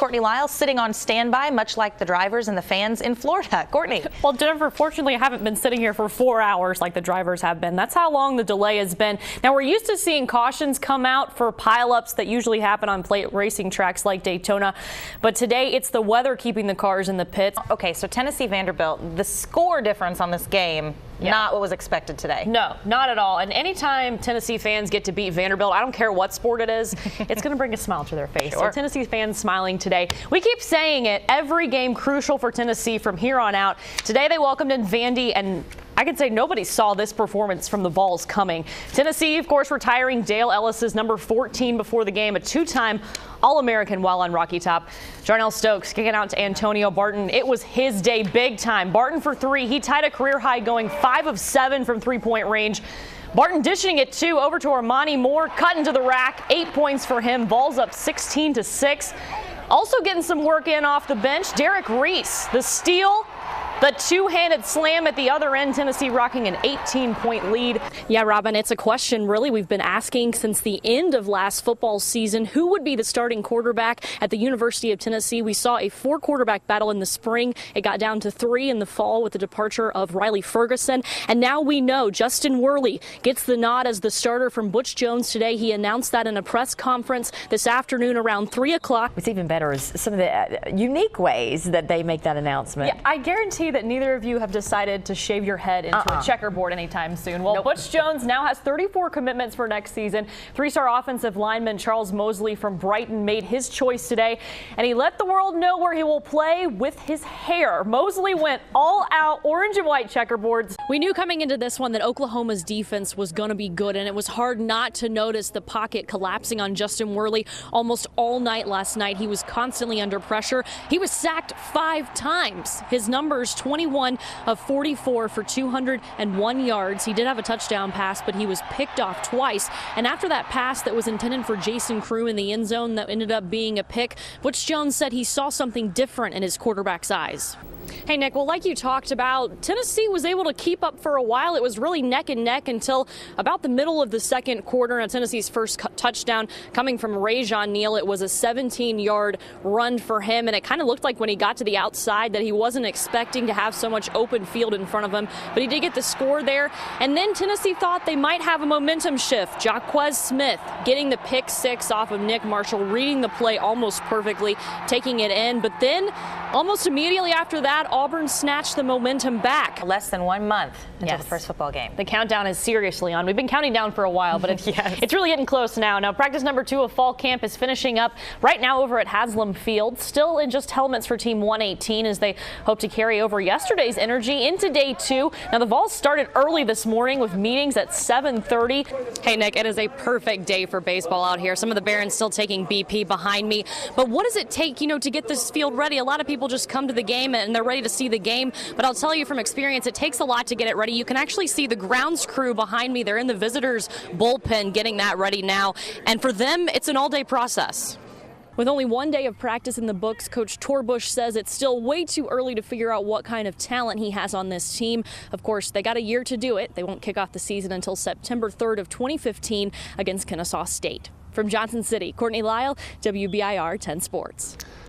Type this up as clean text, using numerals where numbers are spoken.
Courtney Lyle sitting on standby, much like the drivers and the fans in Florida. Courtney. Well, Jennifer, fortunately, I haven't been sitting here for 4 hours like the drivers have been. That's how long the delay has been. Now, we're used to seeing cautions come out for pileups that usually happen on plate racing tracks like Daytona. But today, it's the weather keeping the cars in the pits. Okay, so Tennessee Vanderbilt, the score difference on this game, not what was expected today. No, not at all. And anytime Tennessee fans get to beat Vanderbilt, I don't care what sport it is, it's going to bring a smile to their face. Sure. So Tennessee fans smiling today. We keep saying it, every game crucial for Tennessee from here on out. Today they welcomed in Vandy, and I can say nobody saw this performance from the Vols coming. Tennessee, of course, retiring Dale Ellis's number 14 before the game, a two-time All-American while on Rocky Top. Jarnell Stokes kicking out to Antonio Barton. It was his day big time. Barton for three. He tied a career high going 5 of 7 from three-point range. Barton dishing it too over to Armani Moore, cutting to the rack. 8 points for him. Vols up 16-6. Also getting some work in off the bench, Derek Reese, the steal. The two-handed slam at the other end, Tennessee rocking an 18-point lead. Yeah, Robin, it's a question really we've been asking since the end of last football season. Who would be the starting quarterback at the University of Tennessee? We saw a 4-quarterback battle in the spring. It got down to 3 in the fall with the departure of Riley Ferguson. And now we know Justin Worley gets the nod as the starter from Butch Jones today. He announced that in a press conference this afternoon around 3 o'clock. What's even better is some of the unique ways that they make that announcement. Yeah, I guarantee that neither of you have decided to shave your head into a checkerboard anytime soon. Well, Butch Jones now has 34 commitments for next season. 3-star offensive lineman Charles Mosley from Brighton made his choice today, and he let the world know where he will play with his hair. Mosley went all out orange and white checkerboards. We knew coming into this one that Oklahoma's defense was going to be good, and it was hard not to notice the pocket collapsing on Justin Worley almost all night last night. He was constantly under pressure. He was sacked 5 times. His numbers 21 of 44 for 201 yards. He did have a touchdown pass, but he was picked off twice. And after that pass that was intended for Jason Crew in the end zone that ended up being a pick, Butch Jones said he saw something different in his quarterback's eyes. Hey, Nick, well, like you talked about, Tennessee was able to keep up for a while. It was really neck and neck until about the middle of the second quarter. And Tennessee's first touchdown coming from Rajon Neal. It was a 17-yard run for him, and it kind of looked like when he got to the outside that he wasn't expecting to have so much open field in front of him. But he did get the score there. And then Tennessee thought they might have a momentum shift. Jaquez Smith getting the pick 6 off of Nick Marshall, reading the play almost perfectly, taking it in. But then almost immediately after that, Auburn snatched the momentum back. Less than 1 month until the first football game. The countdown is seriously on. We've been counting down for a while, but it's really getting close now. Now, practice number 2 of fall camp is finishing up right now over at Haslam Field. Still in just helmets for Team 118 as they hope to carry over yesterday's energy into day 2. Now, the Vols started early this morning with meetings at 7:30. Hey, Nick, it is a perfect day for baseball out here. Some of the Barons still taking BP behind me. But what does it take, to get this field ready? A lot of people just come to the game and they're ready to see the game. But I'll tell you from experience, it takes a lot to get it ready. You can actually see the grounds crew behind me. They're in the visitors' bullpen getting that ready now. And for them, it's an all-day process. With only 1 day of practice in the books, Coach Torbush says it's still way too early to figure out what kind of talent he has on this team. Of course, they got a year to do it. They won't kick off the season until September 3rd of 2015 against Kennesaw State. From Johnson City, Courtney Lyle, WBIR 10 Sports.